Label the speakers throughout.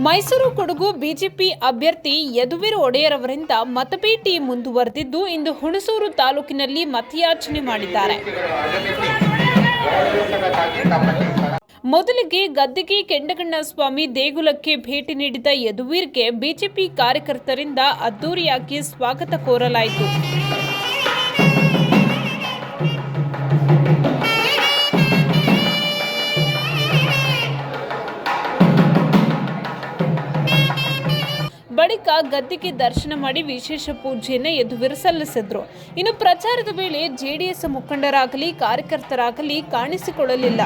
Speaker 1: Mysuru Kodagu BJP ಅಭ್ಯರ್ಥಿ ಯದುವೀರ್ ಒಡೆಯರ್ ಅವರಿಂದ ಮತಬೇಟಿ ಮುಂದುವರೆದಿದ್ದು ಇಂದು ಹುಣಸೂರು ತಾಲೂಕಿನಲ್ಲಿ ಮತಯಾಚನೆ ಮಾಡಿದ್ದಾರೆ. ಮೊದಲಿಗೆ ಗದ್ದಿಗೆ ಕೆಂಡಗಣ್ಣಸ್ವಾಮಿ ದೇಗುಲಕ್ಕೆ ಭೇಟಿ ನೀಡಿದ ಯದುವೀರ್ಗೆ ಬಿಜೆಪಿ ಕಾರ್ಯಕರ್ತರಿಂದ ಅದ್ದೂರಿಯಾಗಿ ಸ್ವಾಗತ ಕೋರಲಾಯಿತು. ಬಳಿಕ ಗದ್ದಿಗೆ ದರ್ಶನ ಮಾಡಿ ವಿಶೇಷ ಪೂಜೆಯನ್ನು ಯದುವೀರ್ ಸಲ್ಲಿಸಿದ್ರು. ಇನ್ನು ಪ್ರಚಾರದ ವೇಳೆ ಜೆಡಿಎಸ್ ಮುಖಂಡರಾಗಲಿ ಕಾರ್ಯಕರ್ತರಾಗಲಿ ಕಾಣಿಸಿಕೊಳ್ಳಲಿಲ್ಲ.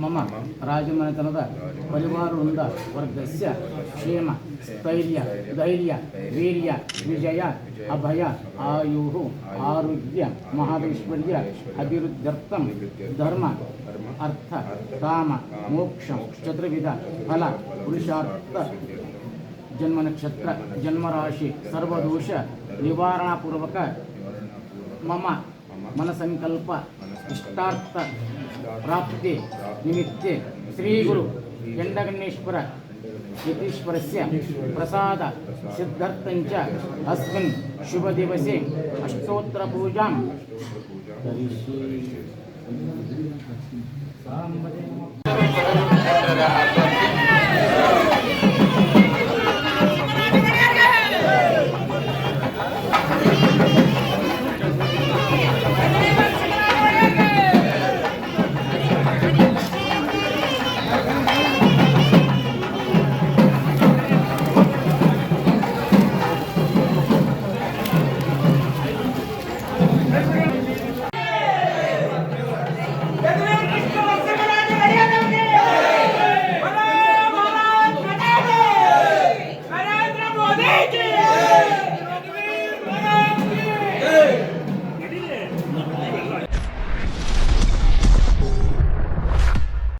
Speaker 2: मम राजमनेतनद परिवारवृंद वर्गस्य क्षेम स्थैर्य धैर्य वीर्य विजय अभय आयुः आरोग्य महादेश्वर्य अभिवृद्ध्यर्थं धर्म अर्थ काम मोक्ष चतुर्विध फल पुरुषार्थ जन्म नक्षत्र जन्मराशि सर्वदोष निवारणा पूर्वक मम मनसंकल्प इष्टार्थ प्राप्ति निमित्ते श्री गुरु केंडगण्णेश्वर यतीश्वरस्य प्रसाद सिद्धार्थंच अस्मिन् शुभ दिवसे अष्टोत्तर पूजां करिष्ये.